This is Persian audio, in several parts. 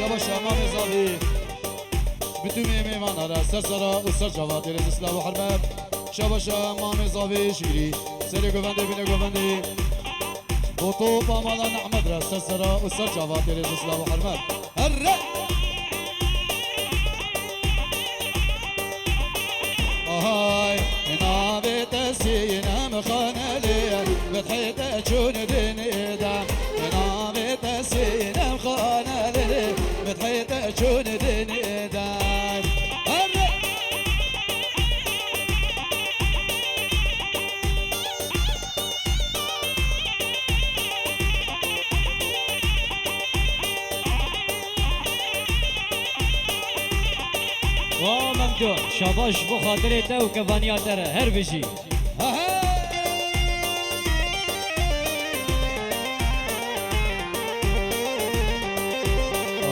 شبا شمام زاوی بتومي ميمان على سرسرة وسر جواد رز اسلام وحرمات شبا شمام زاوي شيري سري قفندي بني قفندي بطوب امالا نحمد رز سرسرة وسر جواد رز اسلام وحرمات هرّ هاي هنا بتسينا مخانا ليا بتحيط تشون دنيدا هنا بتسينا مخانا ليا بتحيط تشون دنيدا وممدوح شاباش بو خاطرته وكفانياتره هر بشي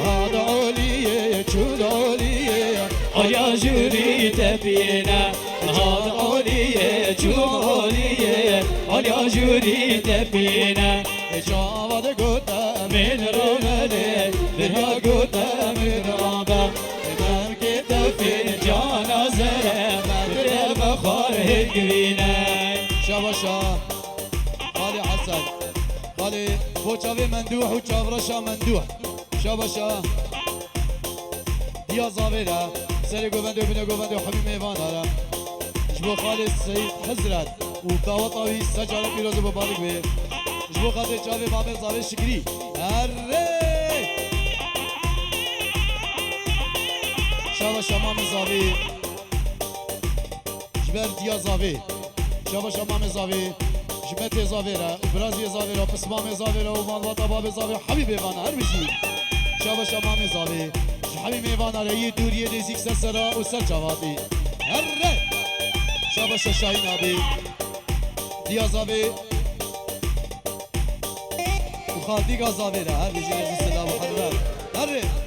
هذا عليا شو عليا يا جوري تبينا هذا عليا شو عليا يا جوري تبينا شاود قدام من رملي درها قدام رابع في جانا زرع مدري بخار هجوينا شاباشا خالي حسن خالي بوشافي مندوح وشافرشا مندوح شاباشا يا زابيرا سري قوفندو بني قوفندو حبيب ميفان هلا جبو خالي السيد حزرت وداوطاوي سجارة بيروز ببارك بيه جبو خالي شافي مامي زابي شكري هرّي شابا شمام زاوی جبر دیا زاوی شابا شمام زاوی جمت زاوی را برازی زاوی را پسمام زاوی را و مالواتا باب زاوی حبیب ایوان هر بشی شابا شمام زاوی حبیب ایوان را یه دوریه دیزیک سسرا و سر جوادی هر شابا ششاین آبی دیا زاوی و خالدیگا زاوی را هر بشی رزی سلام و حرمت هر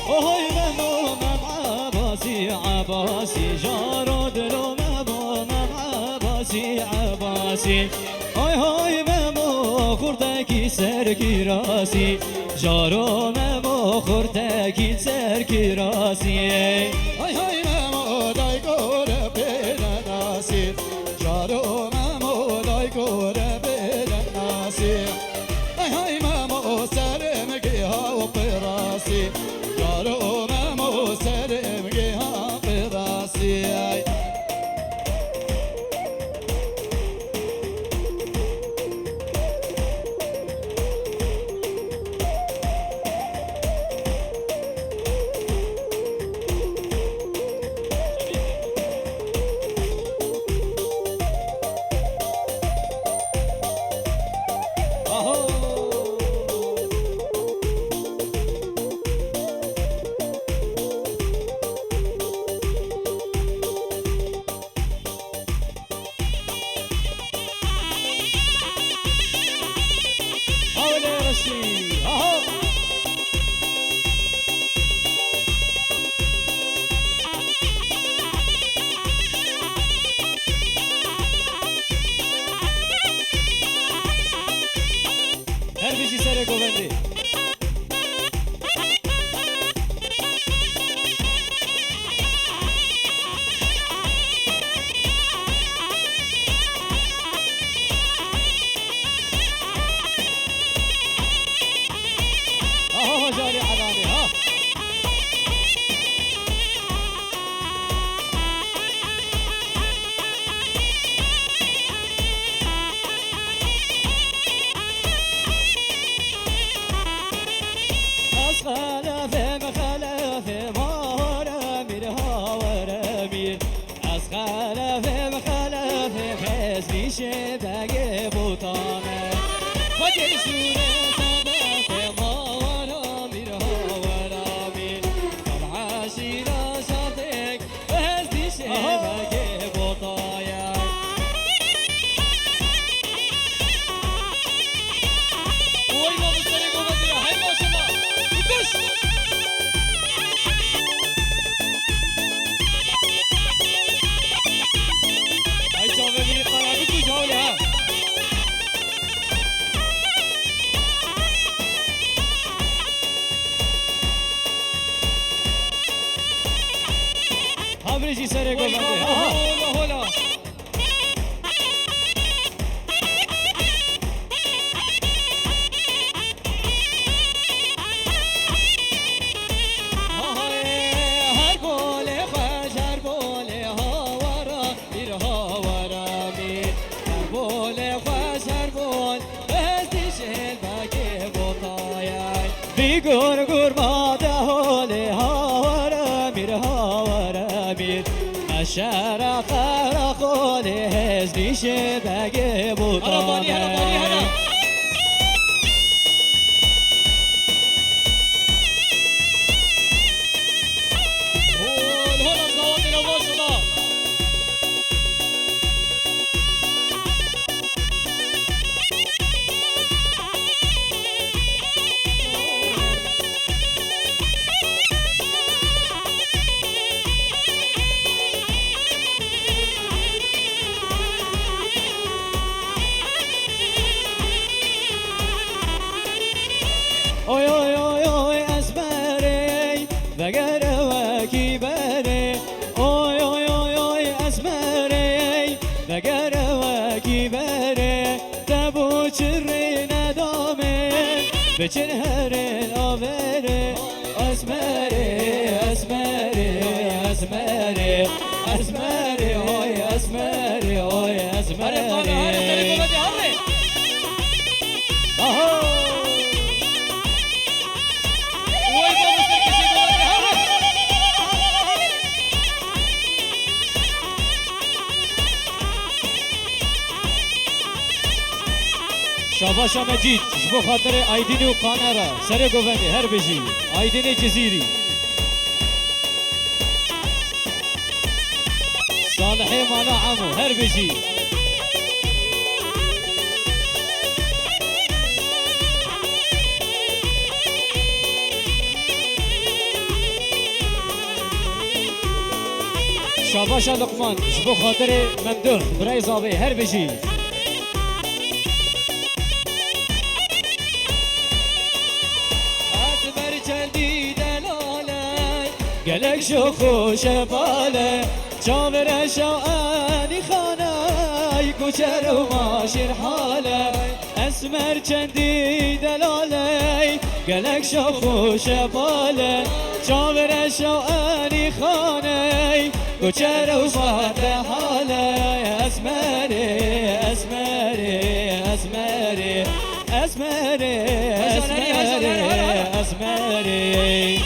وهاي مهموم عباسي عباسي جارود لو مهموم عباسي عباسي هاي مهمو خورتكي سركي راسي جارو مهمو خورتكي سركي راسي هاي مهمو داي قور بين ناسي جارو مهمو داي قور بين ناسي هاي مهمو سرمكي هاو براسي جارو مامو سرم جها براسي هربيجي سري قوفندي جاري حلالي ها شبه بوطانه وجه شوره صدق مارا میرها ورامي طلع شيرا صدق هزدي شبه بوطايا وين ما بصريقوا بدري هاي ما شاء الله يكش هاي شوفي قناتك وجهولها باشه بگه بودانه هربانی هربانی هرب هول هول از دعوت نواز شما اوی اوی اوی اوی اسمری وگر وکی بره اوی اوی اوی اوی اسمری وگر وکی بره تبو چری ندامه بچن هرن آوره اسمری اسمری اسمری اسمری اوی اسمری اوی هره خانه هره سری اسمری گوبندی هره آها وای بابا سرکشی گوبندی هره شاباش مجید جبو خاطر آیدین و قانره سر گوونده هر بجی آیدین جزیری صالحی مالا عمو هر بجی شاباش لقمان جبو خاطر ممدوح برای زاوی هر بجی اسمر چندی دلاله گلک شو خوش باله چاور شوانی خانه کوچر و ماشیر حاله اسمر چندی دلاله گلک شو خوش باله چاور شوانی خانه کوچر و ماشیر حاله اسمری اسمری اسمری اسمری اسمری اسمری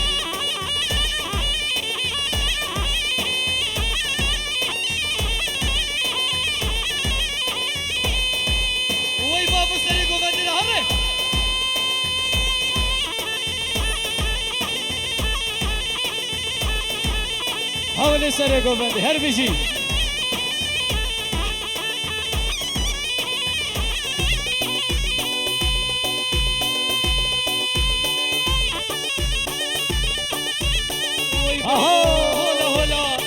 وای بابا سری گوبندی هره حول سر گوبنده هر بجی وای آها. بابا هولا هولا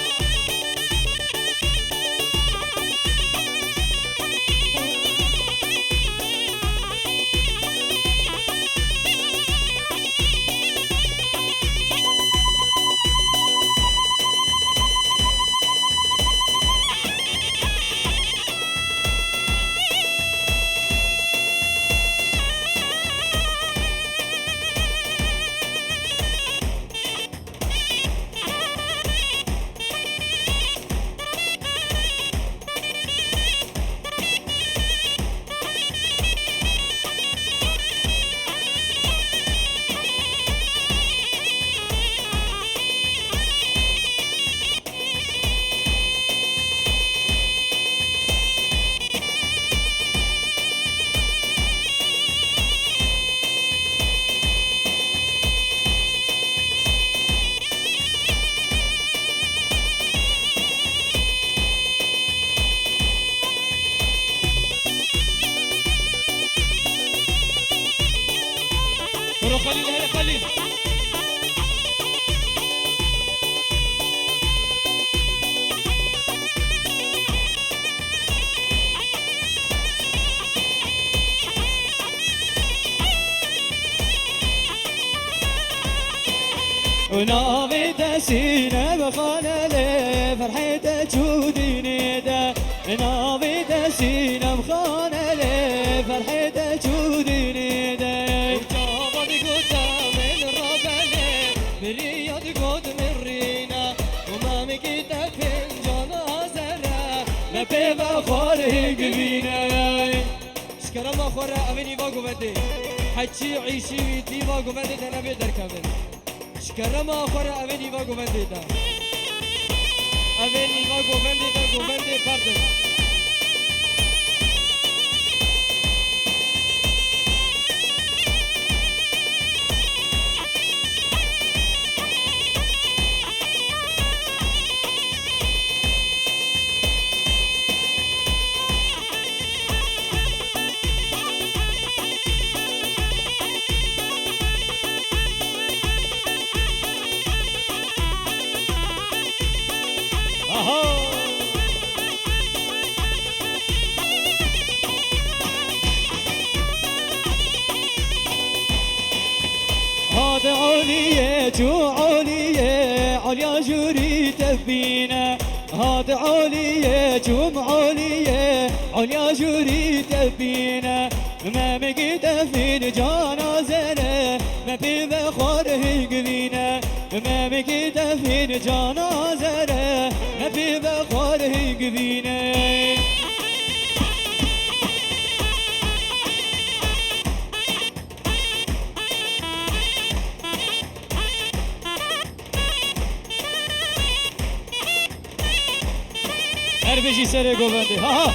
برو خلیل هره خلیل وناوي تسينا بخانة لي فرحة جوديني دا ناوي تسينا بخانة لي فرحة جوديني دا جابت قدام الربلة برياض قد من رينا وما مكيت فنجان زرع ما بيبا خارج بينا شكرا ما خورا أبني باقو بدي حجي عيشي دي باقو بدي تنبي دركبن شكرا ما خورا أبني باقو بدي دا أبني باقو بدي دا قو بدي pardon عليا جو عليا عليا جوري تبينا هاد عليا جو عليا عليا جوري تبينا ما بقيت في جنازة ما في بخاره قبينا ما بقيت في جنازة ما في بخاره قبينا هر بجی سر گوونده ها ها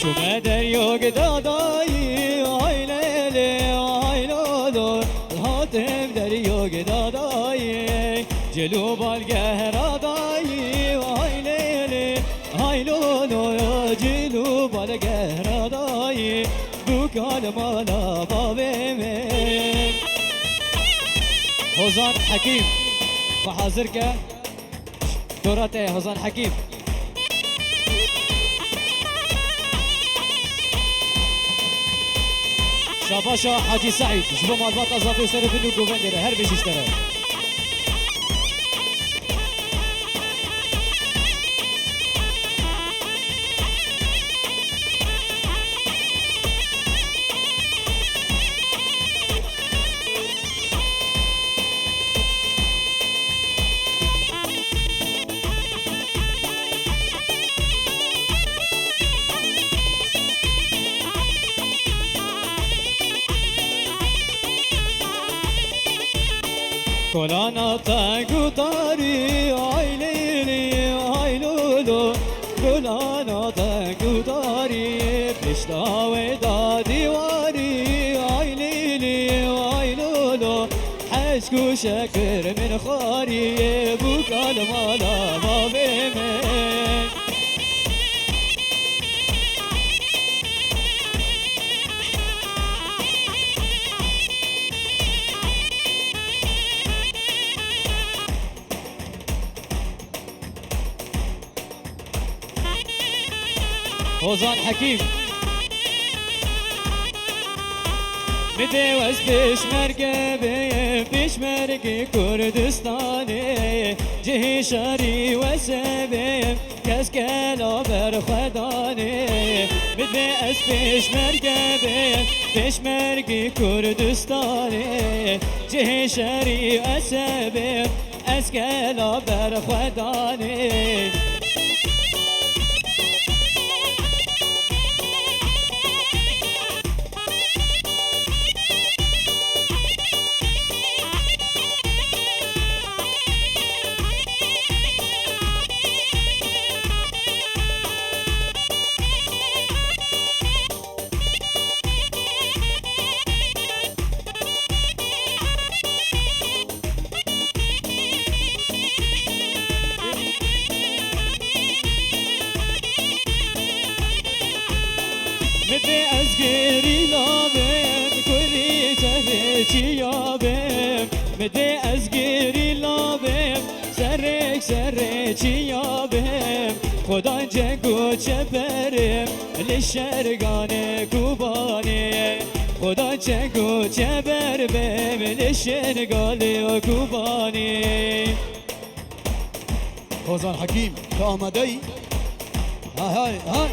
چومه دریوگ دادایی آی لیلی آی لولو الهاتم دریوگ دادایی جلو بالگه رادایی آی لیلی آی لولو جلو بالگه رادایی بکال مالا بابیمه حوزان حکیم فحاضر که دورات حوزان حکیم شاباشا حاجی سعید شبو مالبات اضافه سر بنو گووندره هر بیشتره کولانا تاگو تاری آی لیلی آی لولو کولانا تاگو تاری پشتاوی دادی واری آی لیلی آی لولو حشکو شکر من خاری بکال مالا بابی من حوزان حكيم مدوز بشمرقة بشمرقة كردستاني جهي شاري وسبيم كسكلا برخداني مدوز بشمرقة بشمرقة كردستاني جهي شاري وسبيم اسكلا برخداني مدي أزقري لابم كوري تهريتي يابم مدي أزقري لابم سرك سريتي يابم خدا جنگو چپرم لشرگان کوبانی خدا جنگو چپر بم لشرگان کوبانی حوزان حكيم كآمدي هاي هاي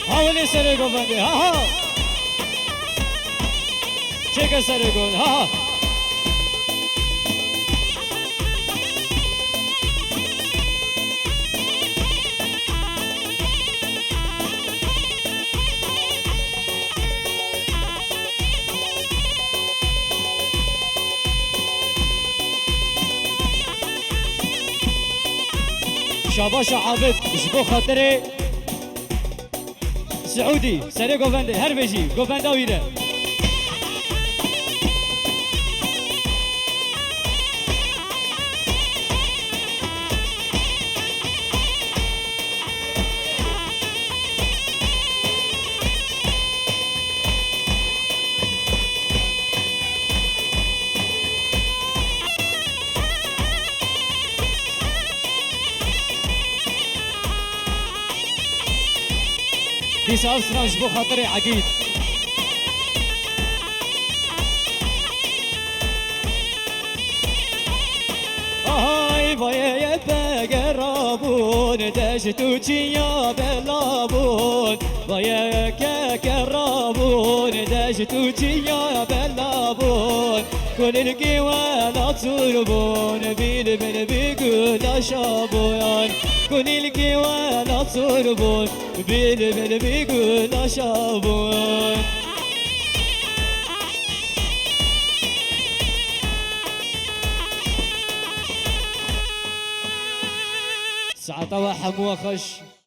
حاولي سرقوا بندي ها ها چه سر گل ها شاباش عابد جبو خاطر سعودي سري گوونده هر بجی گوونده ویره ديسا أسرع جبو خاطري عقيد هاي بايا بقربون دشتو يا بلابون بايا كقربون دشتو يا بلابون كل القوانا تربون بيل بيل بيقول شابون كل القوانا تربون بيل بيل بيقول شابون ساعة وحم وخش